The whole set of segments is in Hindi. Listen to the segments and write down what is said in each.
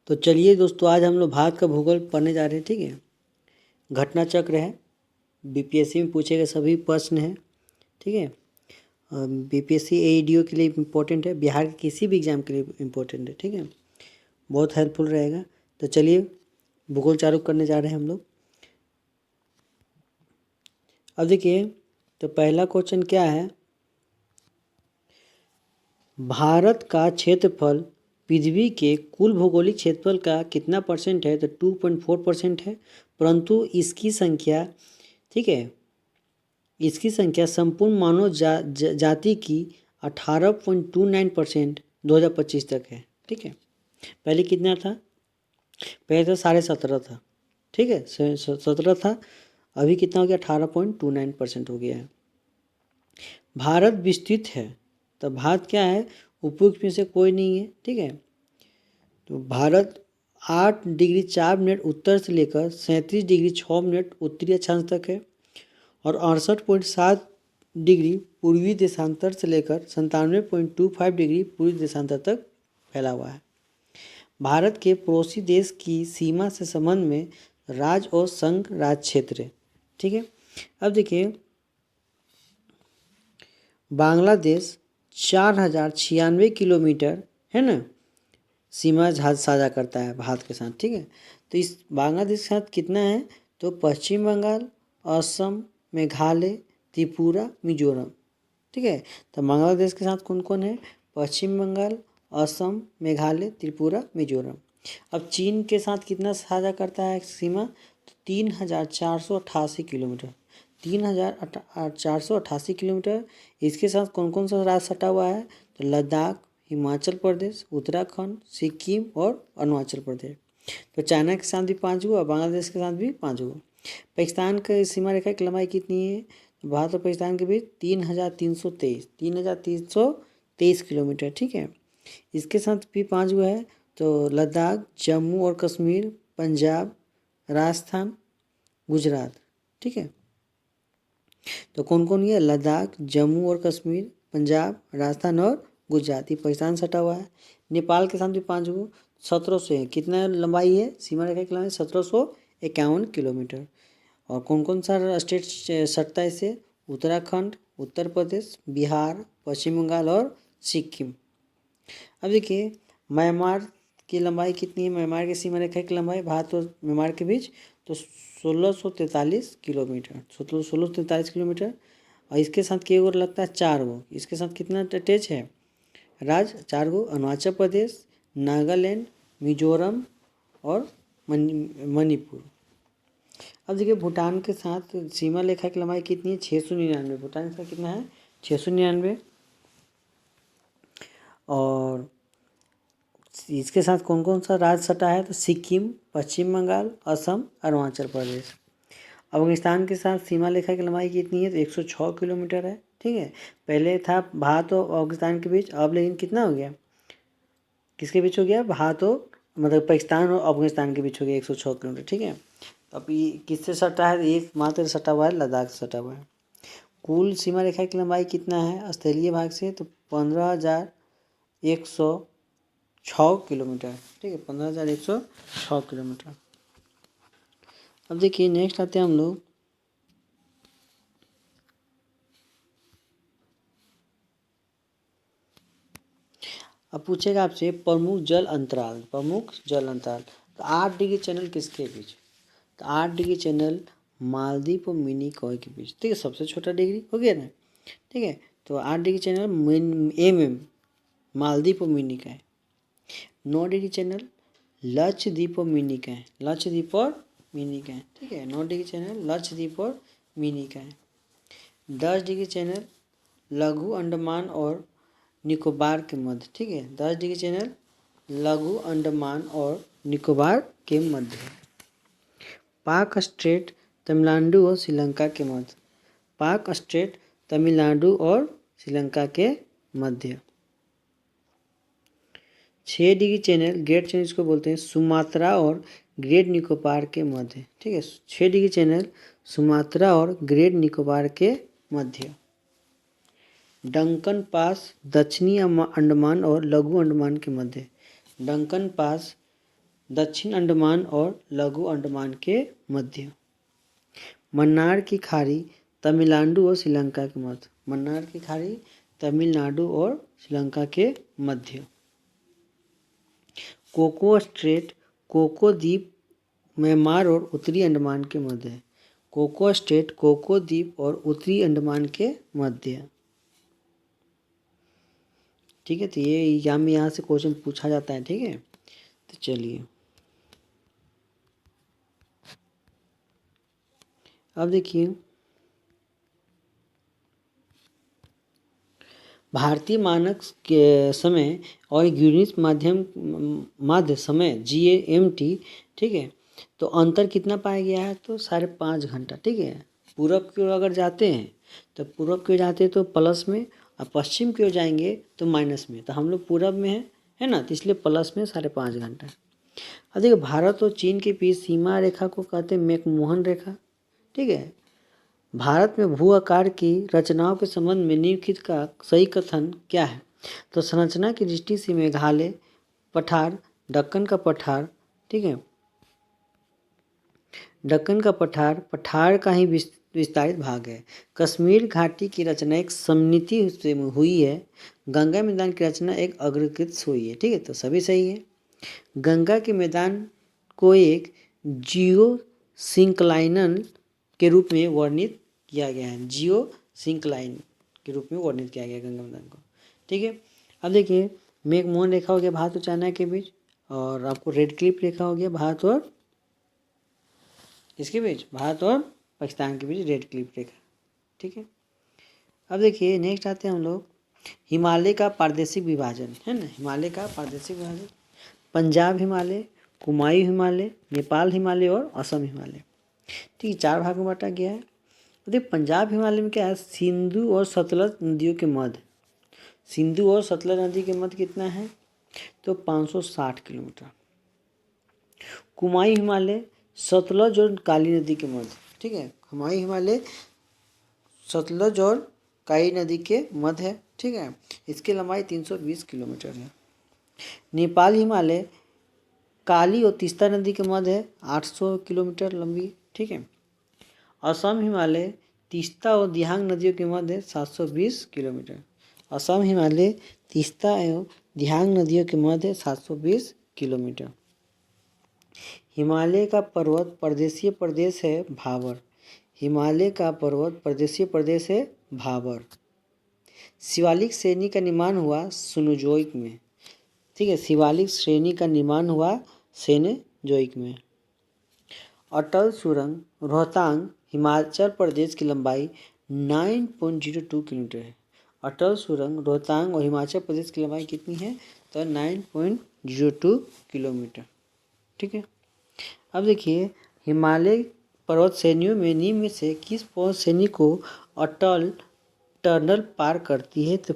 तो चलिए दोस्तों, आज हम लोग भारत का भूगोल पढ़ने जा रहे हैं। ठीक है, घटना चक्र है, बीपीएससी में पूछे गए सभी प्रश्न हैं। ठीक है, बीपीएससी एईडीओ के लिए इम्पोर्टेंट है, बिहार के किसी भी एग्जाम के लिए इम्पोर्टेंट है। ठीक है, बहुत हेल्पफुल रहेगा। तो चलिए भूगोल चालू करने जा रहे हैं हम लोग। अब देखिए, तो पहला क्वेश्चन क्या है, भारत का क्षेत्रफल पृथ्वी के कुल भौगोलिक क्षेत्रफल का कितना परसेंट है? तो 2.4% है, परंतु इसकी संख्या, ठीक है, इसकी संख्या संपूर्ण मानव जाति की 18.29% 2025 तक है। ठीक है, पहले कितना था? पहले तो 17.5 था। ठीक है, 17 था, अभी कितना हो गया? 18.29% हो गया है। भारत विस्तृत है, तो भारत क्या है? उपयुक्त में से कोई नहीं है। ठीक है, तो भारत 8 डिग्री 4 मिनट उत्तर से लेकर 37 डिग्री 6 मिनट उत्तरी अक्षांश तक है, और 68.7 डिग्री पूर्वी देशांतर से लेकर 97.25 डिग्री पूर्वी देशांतर तक फैला हुआ है। भारत के पड़ोसी देश की सीमा से संबंध में राज्य और संघ राज्य क्षेत्र है। ठीक है, अब देखिए, बांग्लादेश 4096 किलोमीटर है ना सीमा साझा करता है भारत के साथ। ठीक है, तो इस बांग्लादेश के साथ कितना है? तो पश्चिम बंगाल, असम, मेघालय, त्रिपुरा, मिजोरम। ठीक है, तो बांग्लादेश के साथ कौन कौन है? पश्चिम बंगाल, असम, मेघालय, त्रिपुरा, मिजोरम। अब चीन के साथ कितना साझा करता है सीमा? तो 3488 किलोमीटर, 3488 किलोमीटर। इसके साथ कौन कौन सा राज्य सटा हुआ है? तो लद्दाख, हिमाचल प्रदेश, उत्तराखंड, सिक्किम और अरुणाचल प्रदेश। तो चाइना के साथ भी 5 हुआ, बांग्लादेश के साथ भी 5 हुआ। पाकिस्तान की सीमा रेखा की लंबाई कितनी है? तो भारत और पाकिस्तान के बीच 3323 किलोमीटर। ठीक है, इसके साथ भी 5 हुआ है। तो लद्दाख, जम्मू और कश्मीर, पंजाब, राजस्थान, गुजरात। ठीक है, तो कौन कौन ये? लद्दाख, जम्मू और कश्मीर, पंजाब, राजस्थान और गुजरात। ये पाकिस्तान सटा हुआ है। नेपाल के साथ भी 5 हुआ, 1700 है। कितना लंबाई है सीमा रेखा की लंबाई? 1751 किलोमीटर। और कौन कौन सा स्टेट सटता है इससे? उत्तराखंड, उत्तर प्रदेश, बिहार, पश्चिम बंगाल और सिक्किम। अब देखिए, म्यांमार की लंबाई कितनी है? म्यांमार की सीमा रेखा की लंबाई भारत और म्यांमार के बीच तो 1643 किलोमीटर, 1643 किलोमीटर। और इसके साथ के और लगता है 4 गो। इसके साथ कितना अटैच है राज्य? 4 गो, अरुणाचल प्रदेश, नागालैंड, मिजोरम और मणिपुर। अब देखिए, भूटान के साथ सीमा रेखा की लंबाई कितनी है? 699। भूटान के साथ कितना है? 699। और इसके साथ कौन कौन सा राज्य सटा है? तो सिक्किम, पश्चिम बंगाल, असम, अरुणाचल प्रदेश। अफगानिस्तान के साथ सीमा रेखा की लंबाई कितनी है? तो 106 किलोमीटर है। ठीक है, पहले था भारत और अफगानिस्तान के बीच, अब लेकिन कितना हो गया? किसके बीच हो गया? भारत और मतलब पाकिस्तान और अफगानिस्तान के बीच हो गया 106 किलोमीटर। ठीक है, अब ये किससे सटा है? एक मात्र सटा हुआ है, लद्दाख से सटा हुआ है। कुल सीमा रेखा की लंबाई कितना है स्थलीय भाग से? तो 15,106 किलोमीटर। ठीक है, 15,106 किलोमीटर। अब देखिए, नेक्स्ट आते हैं हम लोग, अब पूछेगा आपसे प्रमुख जल अंतराल। प्रमुख जल अंतराल, तो 8 डिग्री चैनल किसके बीच? तो 8 डिग्री चैनल मालदीव और मिनी कॉय के बीच। ठीक है, सबसे छोटा डिग्री हो गया ना। ठीक है, तो 8 डिग्री चैनल एम मालदीव और मिनी का है। 9 डिग्री चैनल लक्षद्वीप और मिनी का है। लक्षद्वीप और मिनी का है। ठीक है, 9 डिग्री चैनल लक्षद्वीप और मिनी का है। 10 डिग्री चैनल लघु अंडमान और निकोबार के मध्य। ठीक है, 10 डिग्री चैनल लघु अंडमान और निकोबार के मध्य। पाक स्ट्रेट तमिलनाडु और श्रीलंका के मध्य। पाक स्ट्रेट तमिलनाडु और श्रीलंका के मध्य। 6 डिग्री चैनल ग्रेट चैनल इसको बोलते हैं सुमात्रा और ग्रेट निकोबार के मध्य। ठीक है, 6 डिग्री चैनल सुमात्रा और ग्रेट निकोबार के मध्य। डंकन पास दक्षिणी अंडमान और लघु अंडमान के मध्य। डंकन पास दक्षिण अंडमान और लघु अंडमान के मध्य। मन्नार की खाड़ी तमिलनाडु और श्रीलंका के मध्य। मन्नार की खाड़ी तमिलनाडु और श्रीलंका के मध्य। कोको स्ट्रेट कोको द्वीप म्यांमार और उत्तरी अंडमान के मध्य है। कोको स्ट्रेट कोको द्वीप और उत्तरी अंडमान के मध्य। ठीक है, तो ये एग्जाम में यहाँ से क्वेश्चन पूछा जाता है। ठीक है, तो चलिए अब देखिए, भारतीय मानक के समय और ग्रीनिच माध्य समय GMT, ठीक है, तो अंतर कितना पाया गया है? तो 5.5 घंटा। ठीक है, पूरब की ओर अगर जाते हैं तो पूरब की ओर जाते हैं तो प्लस में, और पश्चिम की ओर जाएंगे तो माइनस में। तो हम लोग पूरब में है ना, तो इसलिए प्लस में 5.5 घंटा। अब देखिए, भारत और चीन के बीच सीमा रेखा को कहते हैं मैकमोहन रेखा। ठीक है, भारत में भू आकार की रचनाओं के संबंध में निम्नलिखित का सही कथन क्या है? तो संरचना की दृष्टि से मेघालय पठार, दक्कन का पठार, ठीक है, दक्कन का पठार का ही विस्तारित भाग है। कश्मीर घाटी की रचना एक सममिति से हुई है। गंगा मैदान की रचना एक अग्रकृत हुई है। ठीक है, तो सभी सही है। गंगा के मैदान को एक जियो सिंक्लाइन के रूप में वर्णित किया गया है। जियो सिंक्लाइन के रूप में वर्णित किया गया गंगा मैदान को। ठीक है, अब देखिए, मैकमोहन रेखा हो गया भारत और चाइना के बीच, और आपको रेड क्लिफ रेखा हो गया भारत और इसके बीच, भारत और पाकिस्तान के बीच रेड क्लिफ रेखा। ठीक है, अब देखिए नेक्स्ट आते हैं हम लोग, हिमालय का प्रादेशिक विभाजन, है ना, हिमालय का प्रादेशिक विभाजन। पंजाब हिमालय, कुमायूं हिमालय, नेपाल हिमालय और असम हिमालय। ठीक है, 4 भाग में बांटा गया है। देखिए, पंजाब हिमालय में क्या है? सिंधु और सतलज नदियों के मध्य। सिंधु और सतलज नदी के मध्य कितना है? तो 560 किलोमीटर। कुमायूं हिमालय सतलज और काली नदी के मध्य। ठीक है, कुमायूं हिमालय सतलज और काली नदी के मध्य है। ठीक है, इसकी लंबाई 320 किलोमीटर है। नेपाल हिमालय काली और तीस्ता नदी के मध्य है, 800 किलोमीटर लंबी। ठीक है, असम हिमालय तीस्ता और दिहांग नदियों के मध्य 720 किलोमीटर। असम हिमालय तीस्ता एवं दिहांग नदियों के मध्य 720 किलोमीटर। हिमालय का पर्वत प्रदेशीय प्रदेश है भाबर। हिमालय का पर्वत प्रदेशीय प्रदेश है भाबर। शिवालिक श्रेणी का निर्माण हुआ सेनोजोइक में। ठीक है, शिवालिक श्रेणी का निर्माण हुआ सेनोजोइक में। अटल सुरंग रोहतांग हिमाचल प्रदेश की लंबाई 9.02 किलोमीटर है। अटल सुरंग रोहतांग और हिमाचल प्रदेश की लंबाई कितनी है? तो 9.02 किलोमीटर। ठीक है, अब देखिए, हिमालय पर्वत श्रेणियों में निम्न में से किस पर्वत श्रेणी को अटल टनल पार करती है? तो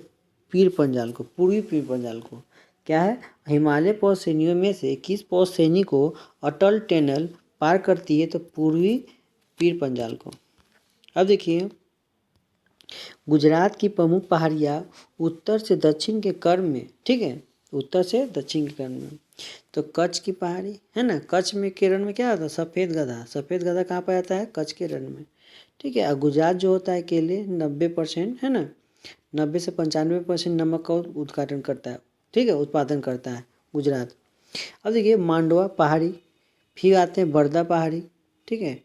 पीर पंजाल को, पूर्वी पीर पंजाल को। क्या है? हिमालय पर्वत श्रेणियों में से किस पर्वत श्रेणी को अटल टनल पार करती है? तो पूर्वी पीर पंजाल को। अब देखिए, गुजरात की प्रमुख पहाड़ियाँ उत्तर से दक्षिण के क्रम में, ठीक है, उत्तर से दक्षिण के क्रम में। तो कच्छ की पहाड़ी है ना, कच्छ में के रण में क्या होता है? सफ़ेद गधा। सफ़ेद गधा कहाँ पर आता है? कच्छ के रण में। ठीक है, और गुजरात जो होता है केले 90% है ना, 90 से 95% नमक का उत्पादन करता है। ठीक है, उत्पादन करता है गुजरात। अब देखिए, मांडवा पहाड़ी, फिर आते हैं बरदा पहाड़ी, ठीक है,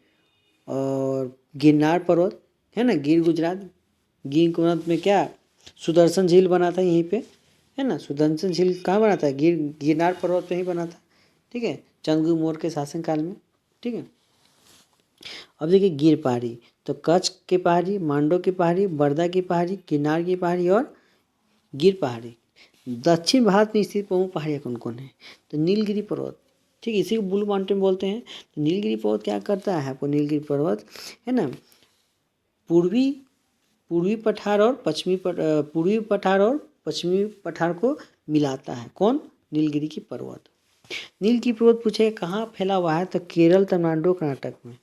और गिरनार पर्वत है ना, गिर गुजरात। गिर गुजरात में क्या सुदर्शन झील बना था यहीं पे, है ना, सुदर्शन झील कहाँ बना था? गिरनार पर्वत पे ही बना था। ठीक है, चंद्रगुप्त मौर्य के शासनकाल में। ठीक है, अब देखिए गिर पहाड़ी, तो कच्छ की पहाड़ी, मांडव की पहाड़ी, बरदा की पहाड़ी, गिरनार की पहाड़ी और गिर पहाड़ी। दक्षिण भारत में स्थित प्रमुख पहाड़ियाँ कौन कौन है? तो नीलगिरी पर्वत। ठीक है, इसी को ब्लू माउंटेन बोलते हैं। तो नीलगिरी पर्वत क्या करता है? आपको नीलगिरी पर्वत है ना, पूर्वी पठार और पश्चिमी पठार को मिलाता है। कौन? नीलगिरी की पर्वत। नीलगिरी पर्वत पूछे कहाँ फैला हुआ है? तो केरल, तमिलनाडु, कर्नाटक में।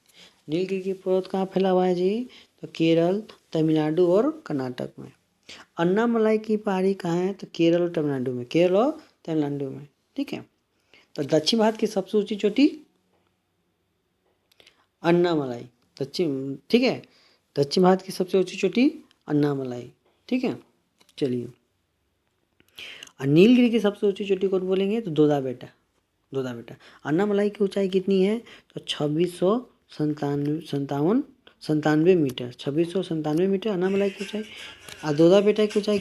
नीलगिरी की पर्वत कहाँ फैला हुआ है जी? तो केरल, तमिलनाडु और कर्नाटक में। अन्नामलाई की पहाड़ी कहाँ है? तो केरल और तमिलनाडु में। केरल और तमिलनाडु में। ठीक है, तो दक्षिण भारत की सबसे ऊंची चोटी अन्नामलाई, दक्षिण, ठीक है, दक्षिण भारत की सबसे ऊंची चोटी अन्नामलाई, ठीक है। चलिए, और नीलगिरी की सबसे ऊंची चोटी कौन बोलेंगे, तो दोदा बेटा, दोदा बेटा। अन्नामलाई की ऊंचाई कितनी है, तो 2697 मीटर, 2697 मीटर अन्नामलाई की ऊंचाई। और दोदा बेटा की ऊंचाई।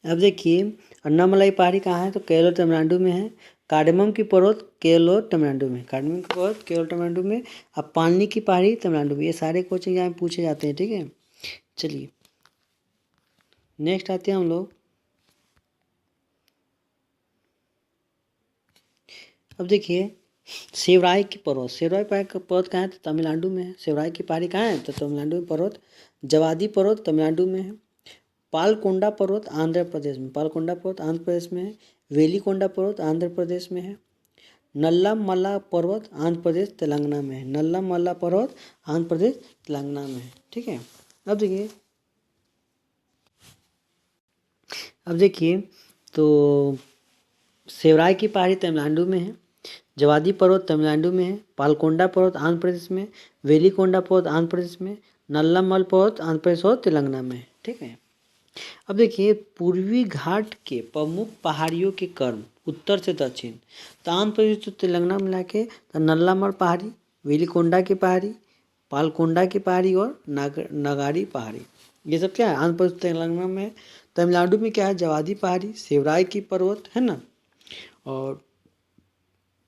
अब देखिए, अन्नामलाई पहाड़ी कहाँ है, तो केरल तमिलनाडु में है। कार्डेमम की पर्वत केरल तमिलनाडु में, कार्डेमम की पर्वत केरल तमिलनाडु में। अब पानी की पहाड़ी तमिलनाडु में। ये सारे क्वेश्चन यहाँ पूछे जाते हैं, ठीक है। चलिए नेक्स्ट आते हैं हम लोग। अब देखिए, शिवराय की पर्वत, शिवराय का पर्वत कहाँ है, तो तमिलनाडु में है। शिवराय की पहाड़ी कहाँ है, तो तमिलनाडु में पर्वत। जवादी पर्वत तमिलनाडु में है। पालकोंडा पर्वत आंध्र प्रदेश में, पालकोंडा पर्वत आंध्र प्रदेश में है। वेलीकोंडा पर्वत आंध्र प्रदेश में है। नल्लामला पर्वत आंध्र प्रदेश तेलंगाना में है। नल्लामला पर्वत आंध्र प्रदेश तेलंगाना में है, ठीक है। अब देखिए तो शिवराय की पहाड़ी तमिलनाडु में है। जवादी पर्वत तमिलनाडु में है। पालकोंडा पर्वत आंध्र प्रदेश में। वेलीकोंडा पर्वत आंध्र प्रदेश में। नल्लामल पर्वत आंध्र प्रदेश और तेलंगाना में है, ठीक है। अब देखिए, पूर्वी घाट के प्रमुख पहाड़ियों के क्रम उत्तर से दक्षिण, तो आंध्र प्रदेश तो तेलंगाना मिला के, तो नल्लामल पहाड़ी, वेलीकोंडा की पहाड़ी, पालकोंडा की पहाड़ी और नगाड़ी पहाड़ी, ये सब क्या है, आंध्र प्रदेश तेलंगाना में। तमिलनाडु में क्या है, जवादी पहाड़ी, शिवराय की पर्वत है ना, और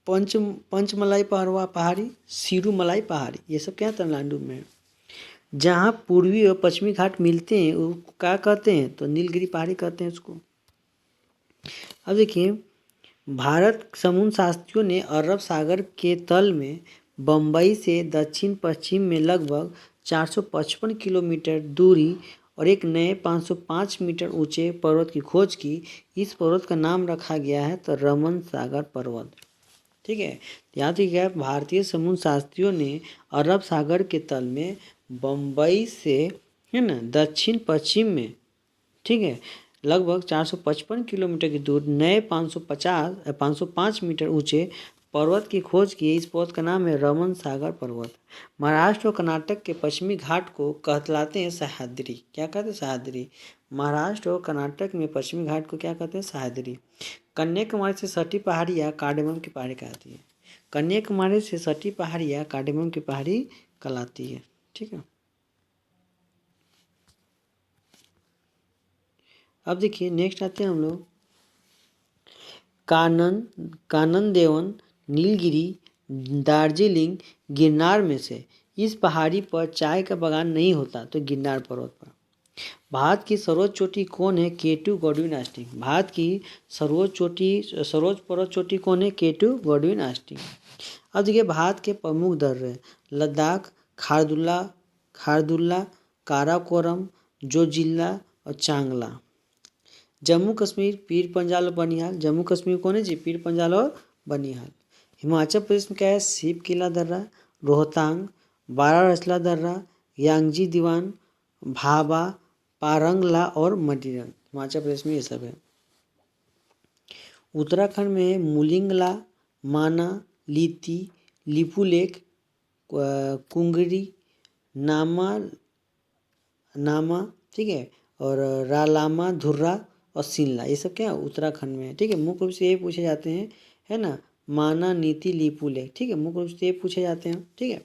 पंचमलाई पहाड़ी, सिरुमलाई पहाड़ी, ये सब क्या है, तमिलनाडु में। जहाँ पूर्वी और पश्चिमी घाट मिलते हैं वो क्या कहते हैं, तो नीलगिरी पहाड़ी कहते हैं उसको। अब देखिए, भारत समुद्र शास्त्रियों ने अरब सागर के तल में बम्बई से दक्षिण पश्चिम में लगभग 455 किलोमीटर दूरी और एक नए 505 मीटर ऊंचे पर्वत की खोज की। इस पर्वत का नाम रखा गया है तो रमन सागर पर्वत, ठीक है। याद रखिएगा, भारतीय समुद्र शास्त्रियों ने अरब सागर के तल में बम्बई से, है ना, दक्षिण पश्चिम में, ठीक है, लगभग 455 किलोमीटर की दूर नए 505 मीटर ऊंचे पर्वत की खोज की। इस पर्वत का नाम है रमन सागर पर्वत। महाराष्ट्र और कर्नाटक के पश्चिमी घाट को कहलाते हैं सह्याद्री। क्या कहते हैं, सह्याद्री। महाराष्ट्र और कर्नाटक में पश्चिमी घाट को क्या कहते हैं, सह्याद्री। कन्याकुमारी से सटी पहाड़ियाँ कार्डेमम की पहाड़ी कहलाती है। कन्याकुमारी से सटी पहाड़ियाँ कार्डेमम की पहाड़ी कहलाती है, ठीक है। अब देखिए, नेक्स्ट आते हैं हम लोग। कानन देवन, नीलगिरी, दार्जिलिंग, गिरनार में से इस पहाड़ी पर चाय का बागान नहीं होता, तो गिरनार पर्वत पर। भारत की सर्वोच्च चोटी कौन है, केटू गॉडविन ऑस्टिन। भारत की सर्वोच्च पर्वत चोटी कौन है, केटू गॉडविन ऑस्टिन। अब देखिए, भारत के प्रमुख दर्रे लद्दाख, खारदुल्ला, काराकोरम, जोजिला और चांगला। जम्मू कश्मीर पीर पंजाल और बनिहाल। जम्मू कश्मीर कौन है जी, पीर पंजाल और बनिहाल। हिमाचल प्रदेश में क्या है, सीप किला दर्रा, रोहतांग, बारारसला दर्रा, यांगजी दीवान, भाबा, पारंगला और मडिरन। हिमाचल प्रदेश में ये सब है। उत्तराखंड में मुलिंगला, माना, लीती, लिपुलेख, कुंगरी, नामा, ठीक है, और रालामा, धुर्रा और सिनला, ये सब क्या है, उत्तराखंड में है, ठीक है। मुख्य रूप से ये पूछे जाते हैं, है ना, माना, नीति, लिपुलेख, ठीक है, मुख्य रूप से ये पूछे जाते हैं, ठीक है।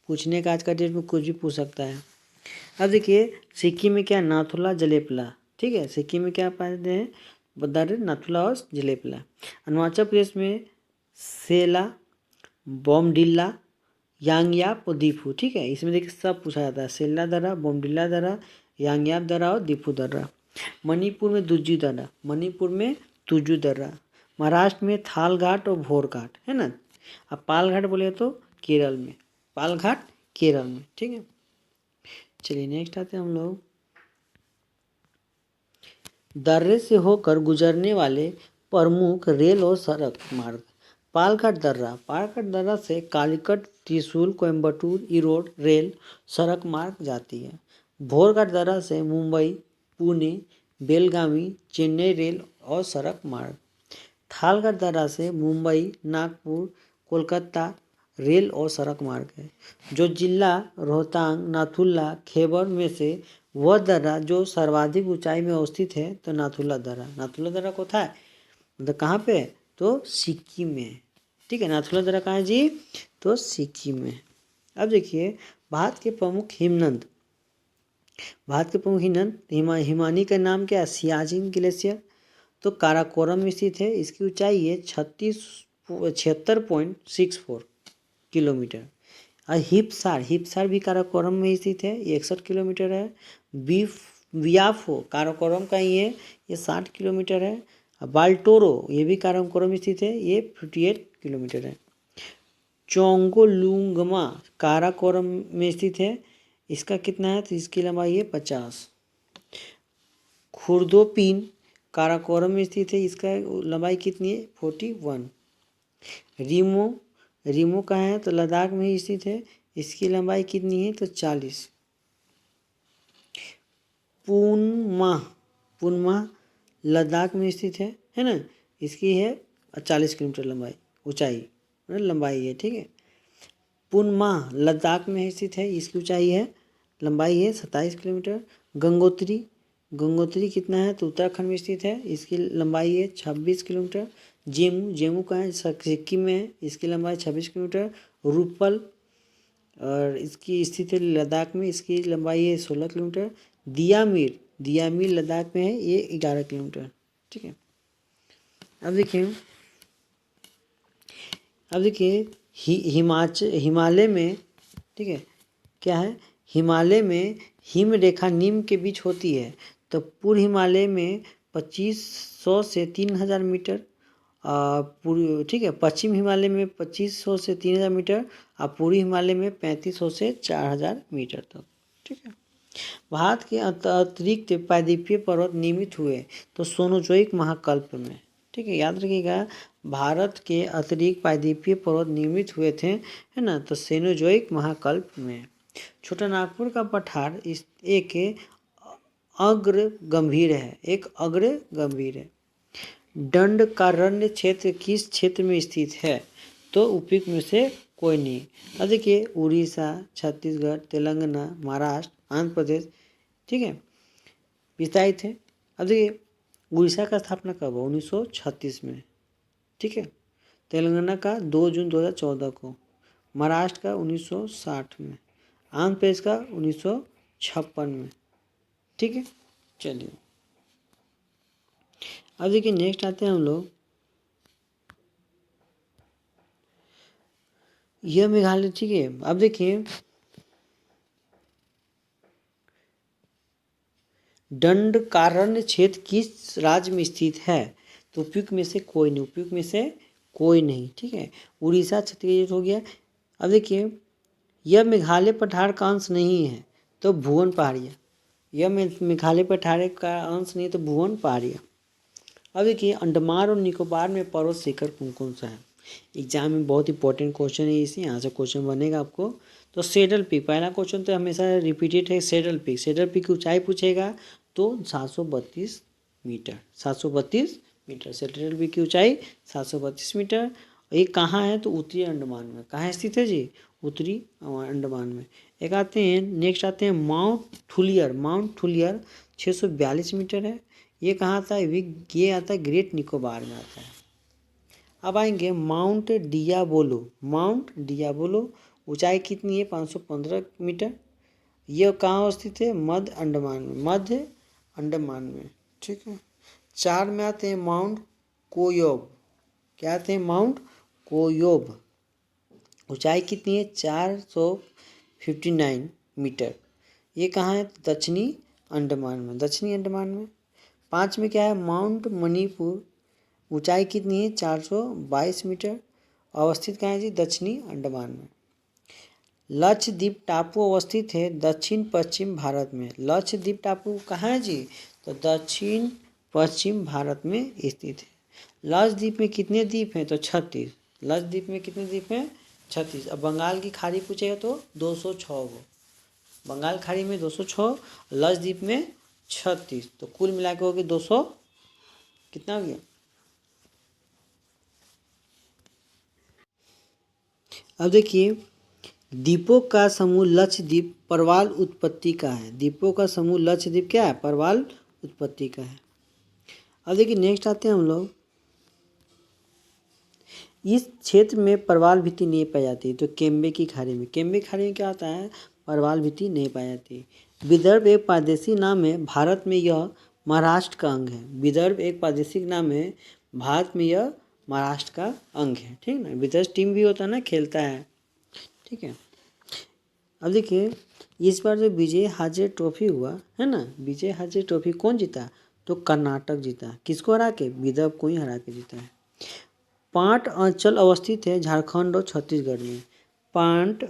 पूछने का आज का डेट में कुछ भी पूछ सकता है। अब देखिए, सिक्किम में क्या, नाथुला, जलेपला, ठीक है। सिक्किम में क्या पाते हैं, बदार, नाथुला और जलेपला। अरुणाचल प्रदेश में सेला, बोमडिल्ला, यांगयाप और दीफू, ठीक है। इसमें देखिए सब पूछा जाता है, सेला दर्रा, बोमडिल्ला दर्रा, यांगयाप दर्रा और दीफू दर्रा। मणिपुर में दुज्जू दर्रा, मणिपुर में तुजू दर्रा। महाराष्ट्र में थाल घाट और भोर घाट, है ना। अब पाल घाट बोले तो केरल में, पाल घाट केरल में, ठीक है। चलिए नेक्स्ट आते हैं हम लोग। दर्रे से होकर गुजरने वाले प्रमुख रेल और सड़क मार्ग। पालघाट दर्रा से कालीकट, त्रिशूल, कोयम्बटूर, इरोड रेल सड़क मार्ग जाती है। भोरघाट दर्रा से मुंबई, पुणे, बेलगावी, चेन्नई रेल और सड़क मार्ग। थालगढ़ दर्रा से मुंबई, नागपुर, कोलकाता रेल और सड़क मार्ग है। जो जिला रोहतांग, नाथुला, खैबर में से वह दर्रा जो सर्वाधिक ऊंचाई में अवस्थित है तो नाथुला दर्रा। नाथुला दर्रा कोথায় मतलब कहाँ पे है तो सिक्किम में। ठीक है, नाथुला दर्रा कहाँ है जी तो सिक्किम में। अब देखिए भारत के प्रमुख हिमनद। भारत के प्रमुख हिमनद हिमानी का नाम क्या है सियाचिन ग्लेशियर। तो काराकोरम में स्थित है। इसकी ऊंचाई है 76.64 किलोमीटर। और हिपसार भी काराकोरम में स्थित है, 61 किलोमीटर है। बियाफो काराकोरम का ही है, ये 60 किलोमीटर है। बाल्टोरो ये भी काराकोरम में स्थित है, ये 58 किलोमीटर है। चोंगोलुंगमा काराकोरम में स्थित है, इसका कितना है तो इसकी लंबाई है 50। खुर्दोपिन काराकोरम में स्थित है, इसका लंबाई कितनी है 41। रीमो कहाँ है तो लद्दाख में ही स्थित है, इसकी लंबाई कितनी है तो 40। पुनमा लद्दाख में स्थित है ना, इसकी है 40 किलोमीटर लंबाई ऊंचाई लंबाई है। ठीक है, पुनमा लद्दाख में स्थित है, इसकी ऊंचाई है लंबाई है 27 किलोमीटर। गंगोत्री कितना है तो उत्तराखंड में स्थित है, इसकी लंबाई है 26 किलोमीटर। जेमू कहाँ है सिक्किम में है, इसकी लंबाई 26 किलोमीटर। रूपल और इसकी स्थित है लद्दाख में, इसकी लंबाई है 16 किलोमीटर। दियामीर लद्दाख में है, ये 11 किलोमीटर। ठीक है, अब देखिए हिमालय में, ठीक है क्या है हिमालय में हिम रेखा निम्न के बीच होती है। तो पूर्व हिमालय में 2500 से 3000 मीटर, ठीक है, पश्चिम हिमालय में 2500 से 3000 मीटर और पूर्वी हिमालय में 3500 से 4000 मीटर तक। ठीक है, भारत के अतिरिक्त प्रायद्वीपीय पर्वत निर्मित हुए तो सेनोजोइक महाकल्प में। ठीक है, याद रखिएगा भारत के अतिरिक्त प्रायद्वीपीय पर्वत निर्मित हुए थे है ना तो सेनोजोइक महाकल्प में। छोटा नागपुर का पठार एक अग्र गंभीर है। दंडकारण्य क्षेत्र किस क्षेत्र में स्थित है तो उपयुक्त में से कोई नहीं। अब देखिए उड़ीसा, छत्तीसगढ़, तेलंगाना, महाराष्ट्र, आंध्र प्रदेश, ठीक है विस्तारित है। अब देखिए उड़ीसा का स्थापना कब हुआ 1936 में। ठीक है, तेलंगाना का 2 जून 2014 को, महाराष्ट्र का 1960 में, आंध्र प्रदेश का 1956 में। ठीक है, चलिए अब देखिए नेक्स्ट आते हैं हम लोग यह मेघालय। ठीक है, अब देखिए दंडकारण्य क्षेत्र किस राज्य में स्थित है तो उपयुक्त में से कोई नहीं। ठीक है, उड़ीसा छत्तीसगढ़ हो गया। अब देखिए यह मेघालय पठार का अंश नहीं है तो भुवन पहाड़ियाँ। यह मेघालय पठार का अंश नहीं तो भुवन पहाड़ियाँ। अब देखिए अंडमान और निकोबार में पर्वत शिखर कौन सा है। एग्जाम में बहुत इंपॉर्टेंट क्वेश्चन है इसी, यहाँ से क्वेश्चन बनेगा आपको। तो सेडल पीक पहला क्वेश्चन तो हमेशा रिपीटेड है। सेडल पीक की ऊंचाई पूछेगा तो 732 मीटर। 732 मीटर सेडल पीक की ऊंचाई 732 मीटर। ये कहाँ है तो उत्तरी अंडमान में। कहाँ स्थित है जी उत्तरी अंडमान में। एक आते हैं नेक्स्ट आते हैं माउंट ठुलियर 642 मीटर है। ये कहाँ आता है ये आता है ग्रेट निकोबार में आता है। अब आएंगे माउंट डियाबोलो ऊंचाई कितनी है 515 मीटर। यह कहाँ स्थित है मध्य अंडमान में। ठीक है, 4 में आते हैं माउंट कोयोब। क्या आते हैं माउंट कोयोब, ऊंचाई कितनी है 459 मीटर। ये कहाँ है दक्षिणी अंडमान में। 5 में क्या है माउंट मणिपुर, ऊंचाई कितनी है 422 मीटर, अवस्थित कहाँ है जी दक्षिणी अंडमान में। लक्षद्वीप टापू अवस्थित है दक्षिण पश्चिम भारत में। लक्षद्वीप टापू कहाँ है जी तो दक्षिण पश्चिम भारत में स्थित है। लक्षद्वीप में कितने द्वीप हैं तो 36। लक्षद्वीप में कितने द्वीप हैं 36। अब बंगाल की खाड़ी पूछेगा तो 206 गो। बंगाल खाड़ी में 206, लक्षद्वीप में 36, तो कुल मिला के हो गया 200 कितना हो गया अब देखिए, द्वीपों का समूह लक्षद्वीप परवाल उत्पत्ति का है। द्वीपों का समूह लक्षद्वीप क्या है? परवाल उत्पत्ति का है। अब देखिए नेक्स्ट आते हैं हम लोग, इस क्षेत्र में परवाल भित्ति नहीं पाई जाती। तो केम्बे की खाड़ी में, केम्बे खाड़ी में क्या होता है? परवाल भित्ति नहीं पाई जाती। विदर्भ एक प्रादेशिक नाम है, भारत में यह महाराष्ट्र का अंग है। विदर्भ एक प्रादेशिक नाम है, भारत में यह महाराष्ट्र का अंग है। ठीक ना, विदर्भ टीम भी होता है ना, खेलता है। ठीक है। अब देखिए, इस बार जो विजय हाजे ट्रॉफी हुआ है ना, विजय हाजे ट्रॉफी कौन जीता? तो कर्नाटक जीता। किसको हरा के? विदर्भ को ही हरा के जीता है। पाट अंचल अवस्थित है झारखंड और छत्तीसगढ़ में। पाट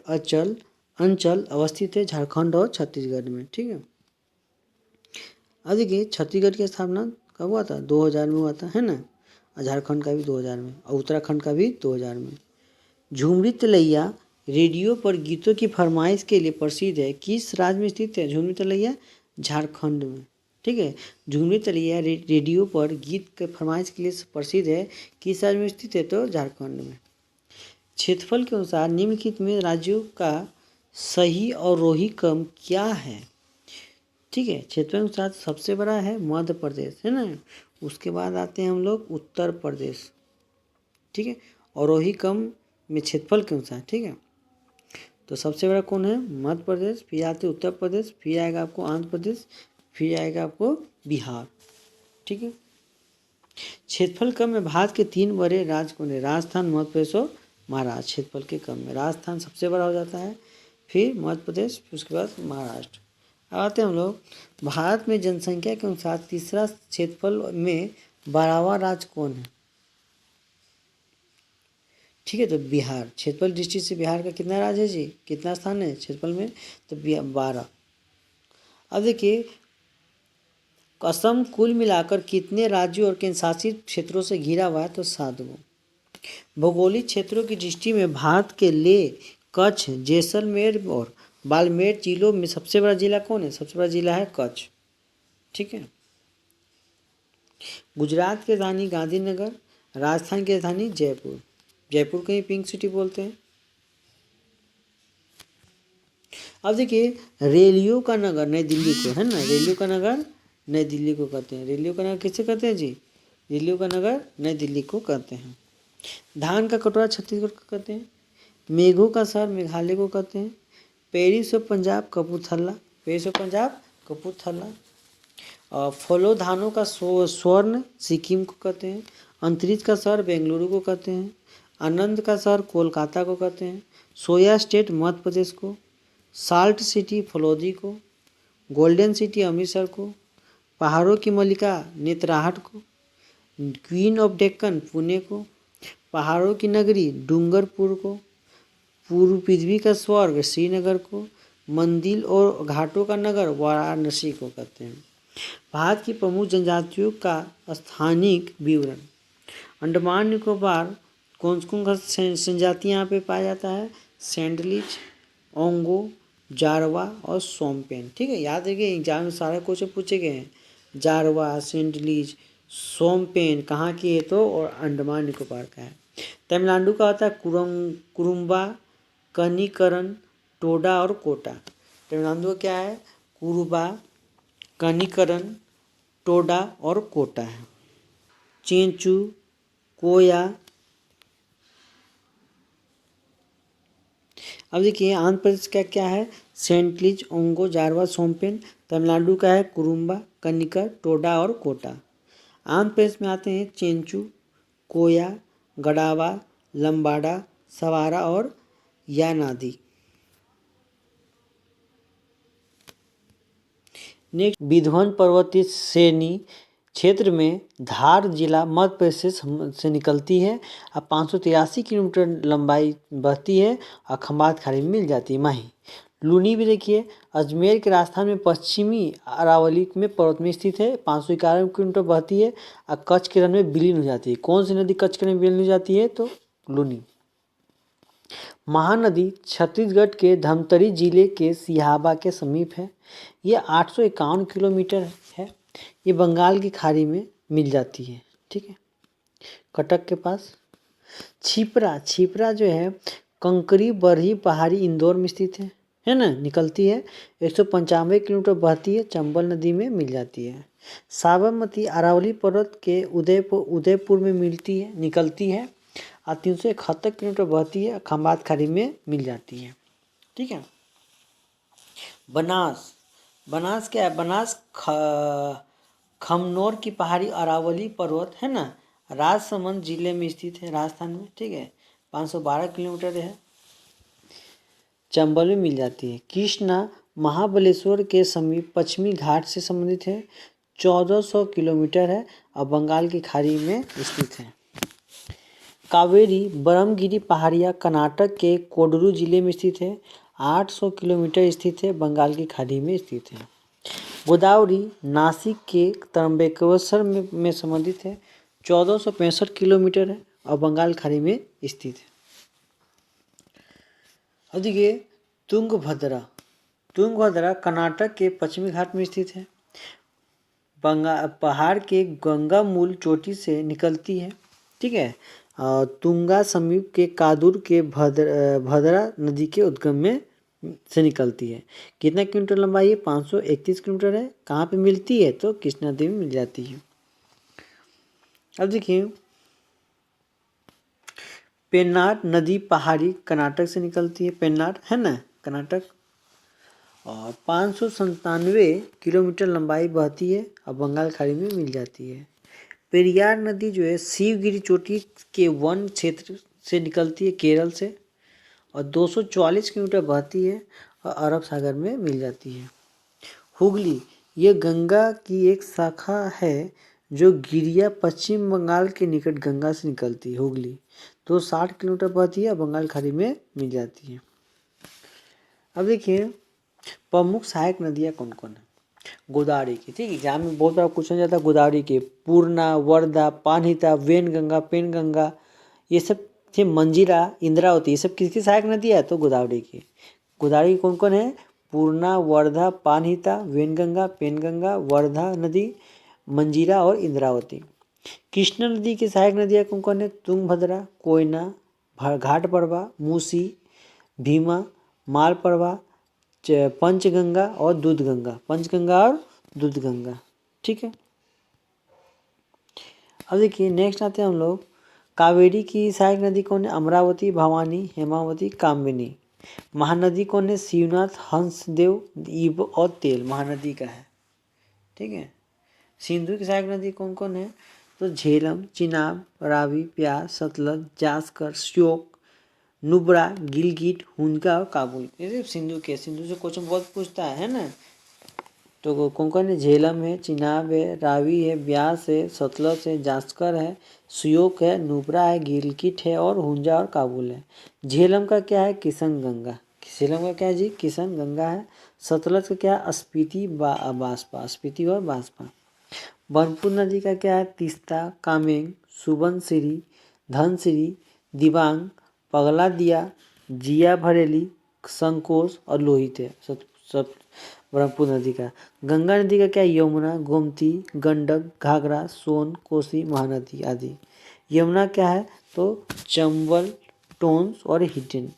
अंचल अवस्थित है झारखंड और छत्तीसगढ़ में। ठीक है। अब देखिए, छत्तीसगढ़ की स्थापना कब हुआ था? 2000 में हुआ था, है ना। और झारखंड का भी 2000 में, और उत्तराखंड का भी 2000 में। झुमरी तलैया रेडियो पर गीतों की फरमाइश के लिए प्रसिद्ध है। किस राज्य में स्थित है झुमरी तलैया? झारखंड में। ठीक है। झुमरी तलैया रेडियो पर गीत के फरमाइश के लिए प्रसिद्ध है। किस राज्य में स्थित है? तो झारखंड में। क्षेत्रफल के अनुसार निम्नलिखित में राज्यों का सही अवरोही क्रम क्या है? ठीक है। क्षेत्रफल के अनुसार सबसे बड़ा है मध्य प्रदेश, है ना। उसके बाद आते हैं हम लोग उत्तर प्रदेश। ठीक है। अवरोही क्रम में क्षेत्रफल के अनुसार। ठीक है। तो सबसे बड़ा कौन है? मध्य प्रदेश, फिर आते उत्तर प्रदेश, फिर आएगा आपको आंध्र प्रदेश, फिर आएगा आपको बिहार। ठीक है। क्षेत्रफल कम में भारत के 3 बड़े राज्य कौन है? राजस्थान, मध्य प्रदेश और महाराष्ट्र। क्षेत्रफल के कम में राजस्थान सबसे बड़ा हो जाता है, फिर मध्य प्रदेश, फिर उसके बाद महाराष्ट्र। अब आते हैं हम लोग, भारत में जनसंख्या के अनुसार तीसरा क्षेत्रफल में 12वां राज्य कौन है? ठीक है। तो बिहार। क्षेत्रफल दृष्टि से बिहार का कितना राज्य है जी? कितना स्थान है क्षेत्रफल में? तो 12। अब देखिए, असम कुल मिलाकर कितने राज्यों और केंद्र शासित क्षेत्रों से घिरा हुआ है? तो 7 गो। भौगोलिक क्षेत्रों की दृष्टि में भारत के लेह, कच्छ, जैसलमेर और बाड़मेर जिलों में सबसे बड़ा जिला कौन है? सबसे बड़ा जिला है कच्छ। ठीक है। गुजरात की राजधानी गांधीनगर, राजस्थान की राजधानी जयपुर। जयपुर को ही पिंक सिटी बोलते हैं। अब देखिए, रेलियो का नगर नई दिल्ली को, है ना। रेलियो का नगर नई दिल्ली को कहते हैं। रेलियो का नगर किसे कहते हैं जी? रेलियो का नगर नई दिल्ली को कहते हैं। धान का कटोरा छत्तीसगढ़ को कहते हैं। मेघों का शहर मेघालय को कहते हैं। Paris of Punjab Kapurthala, Paris of Punjab Kapurthala. फलो धानों का स्वर्ण सिक्किम को कहते हैं। अंतरिक्ष का शहर बेंगलुरु को कहते हैं। आनंद का शहर कोलकाता को कहते हैं। सोया स्टेट मध्य प्रदेश को। साल्ट सिटी फलौदी को। गोल्डन सिटी अमृतसर को। पहाड़ों की मलिका नेत्राहट को। क्वीन ऑफ डेक्कन पुणे को। पहाड़ों की नगरी डूंगरपुर को। पूर्व पृथ्वी का स्वर्ग श्रीनगर को। मंदिर और घाटों का नगर वाराणसी को कहते हैं। भारत की प्रमुख जनजातियों का स्थानिक विवरण। अंडमान निकोबार कौन कौन सा जनजाति यहाँ पे पाया जाता है? सेंडलिच, ओंगो, जारवा और सोमपेन। ठीक है। याद रखिए, एग्जाम में सारे क्वेश्चन पूछे गए हैं। जारवा, सेंडलिच, सोमपेन कहाँ की है? तो और अंडमान निकोबार का है। तमिलनाडु का होता है कुरुम्बा, कनिकरन, टोडा और कोटा। तमिलनाडु का क्या है? कुरुबा, कनिकरन, टोडा और कोटा है। चेंचू, कोया। अब देखिए, आंध्र प्रदेश का क्या है? सेंटलिज, ओंगो, जारवा, सोमपेन। तमिलनाडु का है कुरुम्बा, कनिकर, टोडा और कोटा। आंध्र प्रदेश में आते हैं चेंचू, कोया, गडावा, लंबाडा, सवारा और यानादी। नेक्स्ट, विंध्य पर्वतीय श्रेणी क्षेत्र में धार जिला मध्य प्रदेश से निकलती है। अब 583 किलोमीटर लंबाई बहती है और खंबात खाड़ी में मिल जाती है माही। लूनी भी देखिए, अजमेर के राजस्थान में पश्चिमी अरावली में पर्वत में स्थित है। 591 किलोमीटर बहती है और कच्छ के रण में विलीन हो जाती है। कौन सी नदी कच्छ के रण में विलीन हो जाती है? तो लूनी। महानदी छत्तीसगढ़ के धमतरी जिले के सिहाबा के समीप है। ये 851 किलोमीटर है। ये बंगाल की खाड़ी में मिल जाती है। ठीक है। कटक के पास। छिपरा जो है कंकरी बरही पहाड़ी इंदौर में स्थित है ना, निकलती है। 195 किलोमीटर बहती है, चंबल नदी में मिल जाती है। साबरमती अरावली पर्वत के उदयपुर में निकलती है और 371 किलोमीटर बहती है, खंभात खाड़ी में मिल जाती है। ठीक है। बनास क्या है? बनास खमनोर की पहाड़ी अरावली पर्वत है ना, राजसमंद जिले में स्थित है, राजस्थान में। ठीक है। 512 किलोमीटर है, चंबल में मिल जाती है। कृष्णा महाबलेश्वर के समीप पश्चिमी घाट से संबंधित है, 1400 किलोमीटर है और बंगाल की खाड़ी में स्थित है। कावेरी ब्रह्मगिरी पहाड़ियाँ कर्नाटक के कोडरू जिले में स्थित है, 800 किलोमीटर स्थित है, बंगाल की खाड़ी में स्थित है। गोदावरी नासिक के त्र्यंबकेश्वर में संबंधित है, 1465 किलोमीटर है और बंगाल खाड़ी में स्थित है। अब देखिए तुंगभद्रा कर्नाटक के पश्चिमी घाट में स्थित है, पहाड़ के गंगा मूल चोटी से निकलती है। ठीक है। तुंगा समीप के कादुर के भद्रा नदी के उद्गम में से निकलती है। कितना किलोमीटर लंबाई है? 531 किलोमीटर है। कहाँ पे मिलती है? तो कृष्णा नदी में मिल जाती है। अब देखिए पेन्नार नदी पहाड़ी कर्नाटक से निकलती है, पेन्नार है ना, कर्नाटक, और 597 किलोमीटर लंबाई बहती है और बंगाल खाड़ी में मिल जाती है। पेरियार नदी जो है शिवगिरी चोटी के वन क्षेत्र से निकलती है, केरल से, और 244 किलोमीटर बहती है और अरब सागर में मिल जाती है। हुगली ये गंगा की एक शाखा है जो गिरिया पश्चिम बंगाल के निकट गंगा से निकलती है। हुगली 260 किलोमीटर बहती है, बंगाल खाड़ी में मिल जाती है। अब देखिए प्रमुख सहायक नदियाँ कौन कौन है? गोदावरी की, ठीक है, एग्जाम में बहुत बार क्वेश्चन जाता है गोदावरी के। पूर्णा, वर्धा, पानहिता, वेनगंगा, पेनगंगा, ये सब थे, मंजीरा, इंद्रावती, ये सब किसकी सहायक नदी है? तो गोदावरी की। गोदावरी कौन कौन है? पूर्णा, वर्धा, पानहिता, वेनगंगा, पेनगंगा, वर्धा नदी, मंजीरा और इंद्रावती। कृष्णा नदी की सहायक नदियाँ कौन कौन है? तुंगभद्रा, कोयना, घाटप्रभा, मूसी, भीमा, मालप्रभा, पंचगंगा और दूधगंगा, पंचगंगा और दूधगंगा। ठीक है। अब देखिए नेक्स्ट आते हैं हम लोग, कावेरी की सहायक नदी कौन है? अमरावती, भवानी, हेमावती, कामिनी। महानदी कौन है? शिवनाथ, हंसदेव, ईब और तेल महानदी का है। ठीक है। सिंधु की सहायक नदी कौन कौन है? तो झेलम, चिनाब, रावी, प्यास, सतलज, जास्कर, श्योक, नुब्रा, गिलगिट, हुनका और काबुल। ये सिंधु से क्वेश्चन बहुत पूछता है ना। तो कौन कौन है? झेलम है, चिनाब है, रावी है, ब्यास है, सतलज है, जास्कर है, श्योक है, नुब्रा है, गिलगिट है और हुंजा और काबुल है। झेलम का क्या है? किशन गंगा। झेलम का क्या है जी? किशन गंगा है। सतलज का क्या है? स्पीति बासपा, स्पीति और बासपा। ब्रह्मपुत्र नदी का क्या है? तीस्ता, कामेंग, सुबनसिरी, धनसिरी, दिबांग, पगला दिया, जिया भरेली, संकोच और लोहित है सब ब्रह्मपुत्र नदी का। गंगा नदी का क्या है? यमुना, गोमती, गंडक, घाघरा, सोन, कोसी, महानदी आदि। यमुना क्या है? तो चंबल, टोंस और हिडन।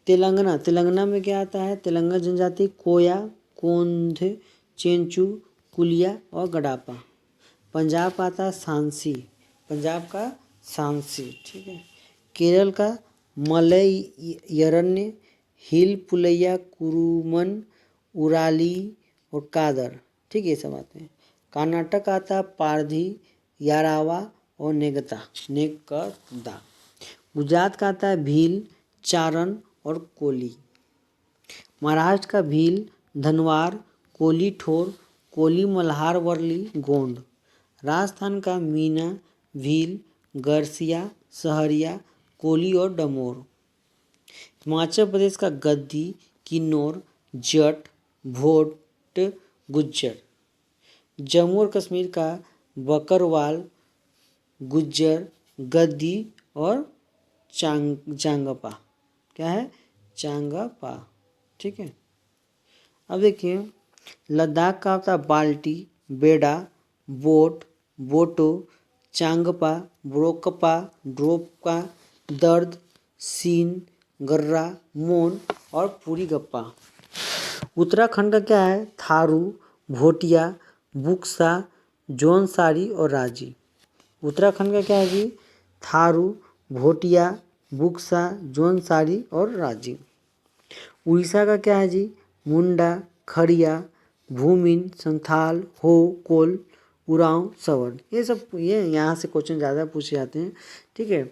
तेलंगाना में क्या आता है? तेलंगाना जनजाति कोया, कोंध, चेंचू, कुलिया और गडापा। पंजाब आता है सांसी, पंजाब का सांसी। ठीक है। केरल का मलयरण्य, हिल, पुलैया, कुरुमन, उराली और कादर। ठीक है, ये सब आते हैं। कर्नाटक आता है पारधी, यारावा और नेगदा। गुजरात का आता है भील, चारण और कोली। महाराष्ट्र का भील, धनवार, कोली ठोर, कोली मल्हार, वर्ली, गोंड। राजस्थान का मीना, भील, गरसिया, सहरिया, कोली और डमोर। हिमाचल प्रदेश का गद्दी, किन्नौर, जट, भोट, गुज्जर। जम्मू और कश्मीर का बकरवाल, गुज्जर, गद्दी और चांगपा। क्या है? चांगपा। ठीक है। अब देखिए लद्दाख का होता है बाल्टी, बेड़ा, बोट, बोटो, चांगपा, ब्रोकपा, ड्रोपका, दर्द, सीन, गर्रा, मोन और पूरी गप्पा। उत्तराखंड का क्या है? थारू, भोटिया, बुक्सा, जौनसारी और राजी। उत्तराखंड का क्या है जी? थारू, भोटिया, बुक्सा, जौनसारी और राजी। उड़ीसा का क्या है जी? मुंडा, खड़िया, भूमिन, संथाल, हो, कोल, उरांव, सवर्ण। ये सब ये यहाँ से क्वेश्चन ज़्यादा पूछे जाते हैं, ठीक है।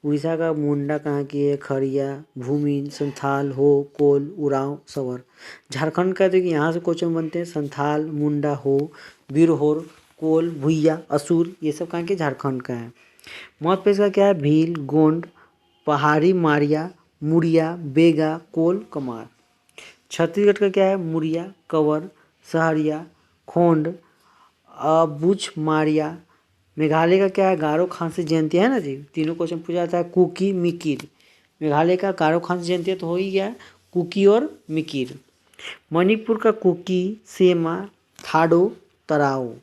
उड़ीसा का मुंडा कहाँ की है? खड़िया, भूमिन, संथाल, हो, कोल, उरांव, सवर्ण। झारखंड का देखिए यहाँ से क्वेश्चन बनते हैं, संथाल, मुंडा, हो, बिरहोर, कोल, भुइया, असुर, ये सब कहाँ के? झारखंड का है। मध्य प्रदेश का क्या है? भील, गोंड, पहाड़ी, मारिया, मुड़िया, बेगा, कोल, कमार। छत्तीसगढ़ का क्या है? मुड़िया, कंवर, सहरिया, खोंड, बुच, मारिया। मेघालय का क्या है? गारो, खासी, जयंती है ना जी, तीनों क्वेश्चन पूछा जाता है। कुकी, मिकिर। मेघालय का गारो, खासी, जयंती तो हो ही गया, कुकी और मिकिर। मणिपुर का कुकी, सेमा, थाडो, तराओ।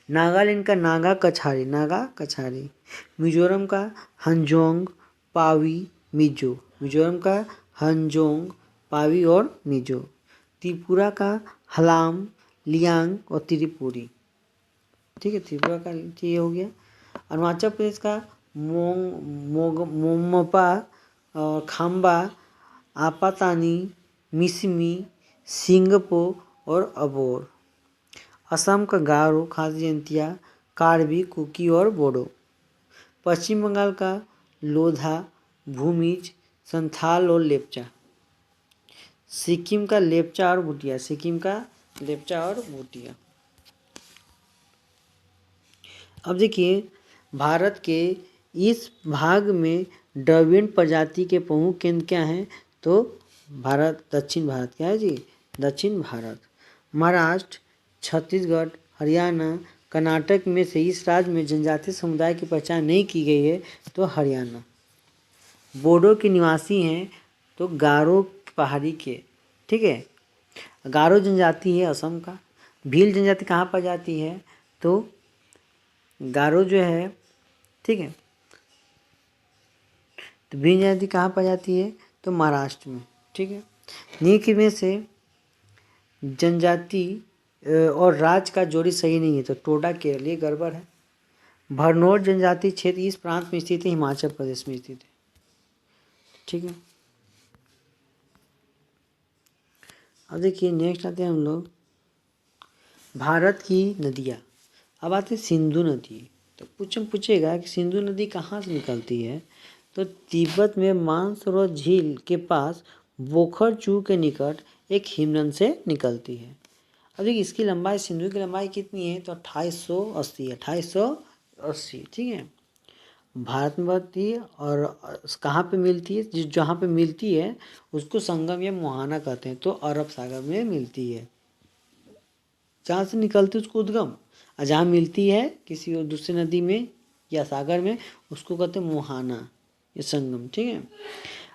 नागालैंड का नागा कछारी, नागा कछारी। मिजोरम का हंजोंग, पावी, मिजो। मिजोरम का हंजोंग, पावी और मिजो। त्रिपुरा का हलाम, लियांग और त्रिपुरी। ठीक है, त्रिपुरा का ये हो गया। अरुणाचल प्रदेश का मोमपा और खाम्बा, आपातानी, मिसमी, सिंगपो और अबोर। असम का गारो, खासी जयंतिया, कार्बी, कुकी और बोडो। पश्चिम बंगाल का लोधा, भूमिज, संथाल और लेप्चा। सिक्किम का लेप्चा और भूटिया। सिक्किम का लेप्चा और भूटिया। अब देखिए, भारत के इस भाग में द्रविड़ प्रजाति के प्रमुख केंद्र क्या हैं? तो भारत, दक्षिण भारत क्या है जी? दक्षिण भारत। महाराष्ट्र, छत्तीसगढ़, हरियाणा, कर्नाटक में से इस राज्य में जनजातीय समुदाय की पहचान नहीं की गई है, तो हरियाणा। बोडो के निवासी हैं तो गारो पहाड़ी के, ठीक है। गारो जनजाति है असम का। भील जनजाति कहाँ पर जाती है? तो गारो जो है, ठीक है, तो भील जनजाति कहाँ पर जाती है? तो महाराष्ट्र में, ठीक है। नीक में से जनजाति और राज्य का जोड़ी सही नहीं है, तो टोडा केरल, ये गड़बड़ है। भरनोट जनजाति क्षेत्र इस प्रांत में स्थित है, हिमाचल प्रदेश में स्थित है, ठीक है। अब देखिए नेक्स्ट आते हैं हम लोग भारत की नदियाँ। अब आते हैं सिंधु नदी। तो पूछेगा कि सिंधु नदी कहाँ से निकलती है? तो तिब्बत में मानसरोवर झील के पास बोखरचू के निकट एक हिमनद से निकलती है। अब देखिए इसकी लंबाई, सिंधु की लंबाई कितनी है? तो 2880 है, 2880, ठीक है। भारत में बढ़ती है और कहाँ पे मिलती है? जहाँ पे मिलती है उसको संगम या मुहाना कहते हैं, तो अरब सागर में मिलती है। जहाँ से निकलती है उसको उद्गम, और जहाँ मिलती है किसी और दूसरी नदी में या सागर में उसको कहते हैं मुहाना या संगम, ठीक है।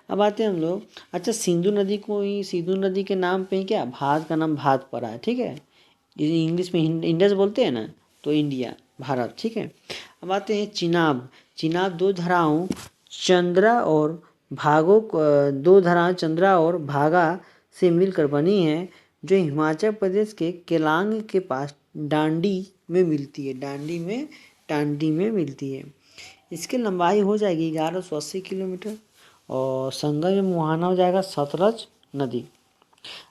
अब आते हैं हम लोग, अच्छा सिंधु नदी को ही, सिंधु नदी के नाम पे ही क्या भारत का नाम भारत पड़ा है, ठीक है। इंग्लिश में इंडस बोलते हैं ना, तो इंडिया, भारत, ठीक है। अब आते हैं चिनाब। चिनाब दो धाराओं चंद्रा और भागा से मिलकर बनी है, जो हिमाचल प्रदेश के केलांग के पास डांडी में मिलती है। टांडी में मिलती है। इसकी लंबाई हो जाएगी 1180 किलोमीटर और संगम में मुहाना हो जाएगा सतलज नदी।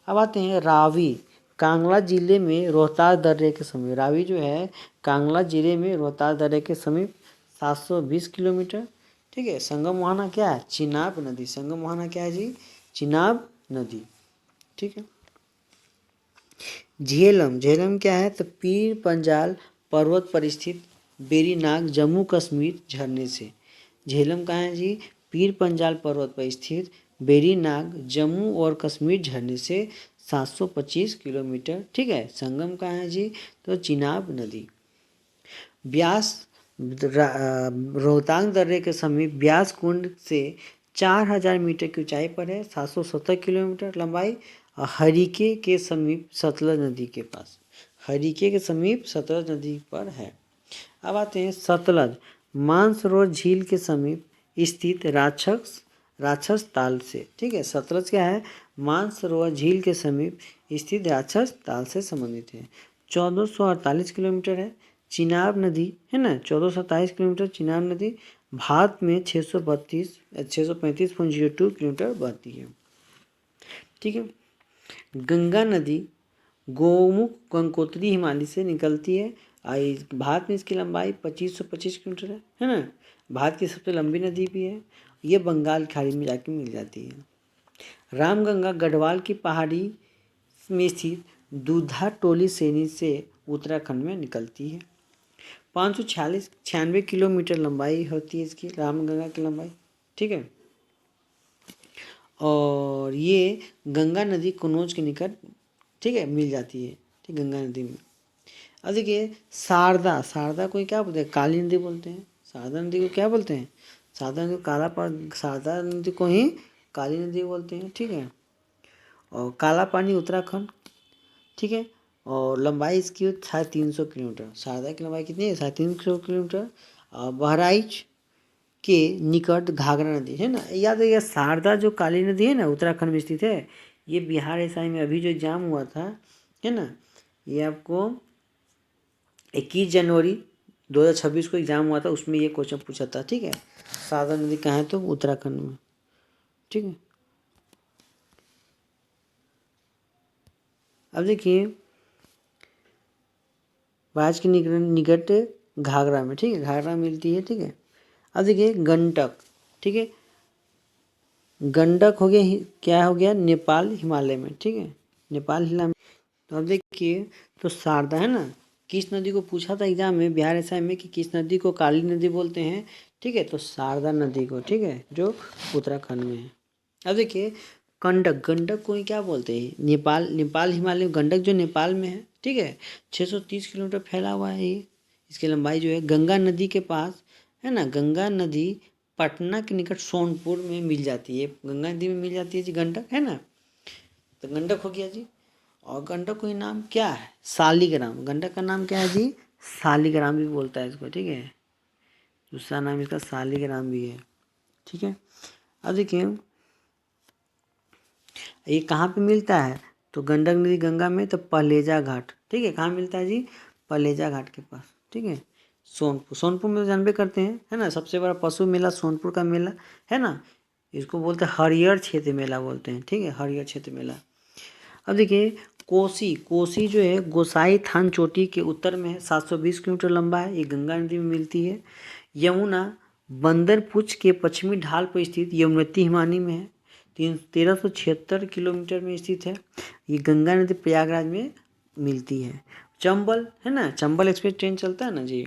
अब आते हैं रावी। कांगड़ा जिले में रोहतास दर्रे के समीप, रावी जो है कांगड़ा जिले में रोहतास दर्रे के समीप 720 किलोमीटर, ठीक है। संगम मुहाना क्या है? चिनाब नदी। संगम मुहाना क्या है जी? चिनाब नदी, ठीक है। झेलम। झेलम क्या है? तो पीर पंजाल पर्वत पर स्थित वेरीनाग जम्मू कश्मीर झरने से। झेलम कहाँ है जी? पीर पंजाल पर्वत पर स्थित वेरीनाग जम्मू और कश्मीर झरने से 725 किलोमीटर, ठीक है। संगम कहाँ है जी? तो चिनाब नदी। ब्यास, रोहतांग दर्रे के समीप ब्यास कुंड से 4000 मीटर की ऊंचाई पर है, 770 किलोमीटर लंबाई। हरिके के समीप सतलज नदी के पास, हरिके के समीप सतलज नदी पर है। अब आते हैं सतलज। मानसरोवर झील के समीप स्थित राक्षस राक्षस ताल से, ठीक है। सतलज क्या है, मानसरोवर झील के समीप स्थित राक्षस ताल से संबंधित है। 1448 किलोमीटर है। चिनाब नदी है ना, 1427 किलोमीटर चिनाब नदी भारत में 635.02 किलोमीटर बहती है, ठीक है। गंगा नदी गोमुख गंगोत्री हिमालय से निकलती है। भारत में इसकी लंबाई 2525 किलोमीटर है ना। भारत की सबसे लंबी नदी भी है। ये बंगाल खाड़ी में जाके मिल जाती है। रामगंगा गढ़वाल की पहाड़ी में स्थित दूधा टोली श्रेणी से उत्तराखंड में निकलती है। 596 किलोमीटर लंबाई होती है इसकी, रामगंगा की लंबाई, ठीक है। और ये गंगा नदी कन्नौज के निकट, ठीक है, मिल जाती है, ठीक, गंगा नदी में। अब देखिए शारदा, शारदा को क्या बोलते हैं, काली नदी बोलते हैं। शारदा नदी को क्या बोलते हैं, शारदा नदी को शारदा नदी को ही काली नदी बोलते हैं, ठीक है। और काला पानी उत्तराखंड, ठीक है। और लंबाई इसकी 350 किलोमीटर। शारदा की लंबाई कितनी है, 350 किलोमीटर। बहराइच के निकट घाघरा नदी है ना। याद है, शारदा जो काली नदी है ना, उत्तराखंड में स्थित है। ये बिहार एसआई में अभी जो एग्जाम हुआ था, है ना, ये आपको 21 जनवरी 2026 को एग्जाम हुआ था, उसमें ये क्वेश्चन पूछा था, ठीक है। शारदा नदी कहाँ है, तो उत्तराखंड में, ठीक है। अब देखिए बाज के निकट घाघरा में, ठीक है, घाघरा मिलती है, ठीक है। अब देखिए गंडक, ठीक है। गंडक हो गया, क्या हो गया, नेपाल हिमालय में, ठीक है, नेपाल हिमालय। तो अब देखिए, तो शारदा है ना, किस नदी को पूछा था एग्जाम में बिहार एसआई में कि किस नदी को काली नदी बोलते हैं, ठीक है, तो शारदा नदी को, ठीक है, जो उत्तराखंड में है। अब देखिए गंडक, गंडक को ही क्या बोलते हैं, नेपाल हिमालय, गंडक जो नेपाल में है, ठीक है। 630 किलोमीटर फैला हुआ है ये। इसकी लंबाई जो है गंगा नदी के पास, है ना, गंगा नदी पटना के निकट सोनपुर में मिल जाती है। गंगा नदी में मिल जाती है जी गंडक, है ना। तो गंडक हो गया जी। और गंडक कोई नाम क्या है, शालिग्राम। गंडक का नाम क्या है जी, शालिग्राम भी बोलता है इसको, ठीक है। दूसरा नाम इसका शालिग्राम भी है, ठीक है। अब देखिए ये कहाँ पे मिलता है, तो गंडक नदी गंगा में, तो पलेजा घाट, ठीक है, कहाँ मिलता है जी, पलेजा घाट के पास, ठीक है। सोनपुर, सोनपुर में जानबे करते हैं, है ना, सबसे बड़ा पशु मेला सोनपुर का मेला, है ना। इसको बोलते हैं हरियर क्षेत्र मेला बोलते हैं, ठीक है, हरियर क्षेत्र मेला। अब देखिए कोसी, कोसी जो है गोसाई थान चोटी के उत्तर में है, 720 किलोमीटर लंबा है। ये गंगा नदी में मिलती है। यमुना बंदरपुच के पश्चिमी ढाल पर स्थित यमुनोत्री हिमानी में है, 1376 किलोमीटर में स्थित है। ये गंगा नदी प्रयागराज में मिलती है। चंबल है ना, चंबल एक्सप्रेस ट्रेन चलता है ना जी।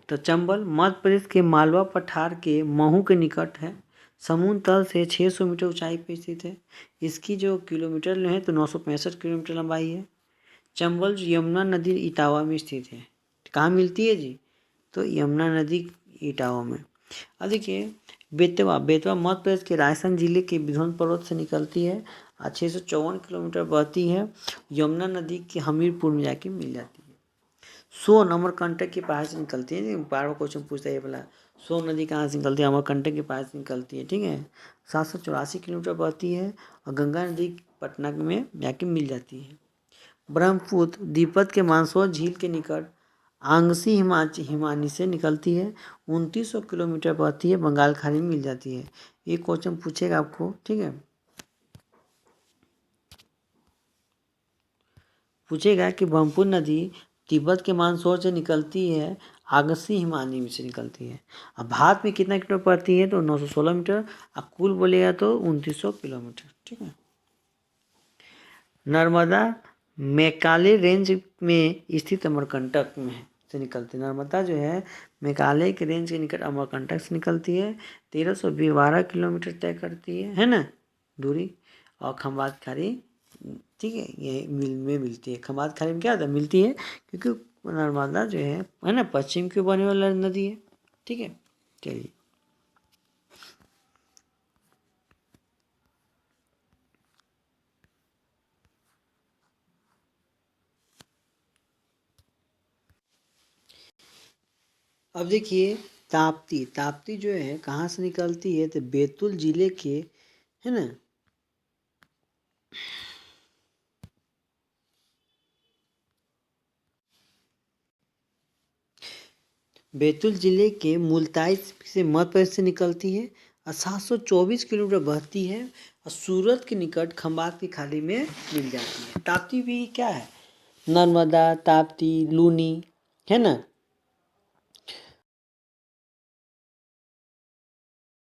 तो चंबल मध्य प्रदेश के मालवा पठार के महू के निकट है। समुद्र तल से 600 मीटर ऊंचाई पर स्थित है। इसकी जो किलोमीटर है तो 965 किलोमीटर लंबाई है। चंबल यमुना नदी इटावा में स्थित है। कहाँ मिलती है जी, तो यमुना नदी इटावा में। अब देखिए बेतवा, बेतवा मध्य प्रदेश के राजस्थान जिले के बिधौन पर्वत से निकलती है और 654 किलोमीटर बहती है। यमुना नदी के हमीरपुर में जाके मिल जाती है। सोन अमरकंटक के पास से निकलती है, बार बार क्वेश्चन पूछता है ये वाला। सोन नदी कहाँ से निकलती है, अमरकंटक के पास से निकलती है, ठीक है। 784 किलोमीटर बहती है और गंगा नदी पटना में जाके मिल जाती है। ब्रह्मपुत्र दीपक के मानसरोवर झील के निकट आंगसी हिमानी से निकलती है। 2900 किलोमीटर बहती है, बंगाल खाड़ी में मिल जाती है। ये क्वेश्चन पूछेगा आपको, ठीक है, पूछेगा कि ब्रह्मपुत्र नदी तिब्बत के मानसरोवर से निकलती है, आगसी हिमानी से निकलती है। अब भारत में कितना किलोमीटर पड़ती है, तो 916 मीटर। अब कुल बोलेगा तो 2900 किलोमीटर, ठीक है। नर्मदा मेघालय रेंज में स्थित अमरकंटक में से निकलती है। नर्मदा जो है मेघालय के रेंज के निकट अमरकंटक से निकलती है। 1312 किलोमीटर तय करती है ना दूरी। और खंबात खाड़ी, ठीक है, ये मिलती है। खंबात खाड़ी में क्या होता है, मिलती है क्योंकि नर्मदा जो है ना, पश्चिम की बहने वाली नदी है, ठीक है। चलिए अब देखिए ताप्ती, ताप्ती जो है कहाँ से निकलती है, तो बैतूल जिले के, है ना, बैतूल जिले के मुल्ताई से मध्य प्रदेश से निकलती है और 724 किलोमीटर बहती है और सूरत के निकट खंबात की खाड़ी में मिल जाती है। ताप्ती भी क्या है, नर्मदा, ताप्ती, लूनी, है ना,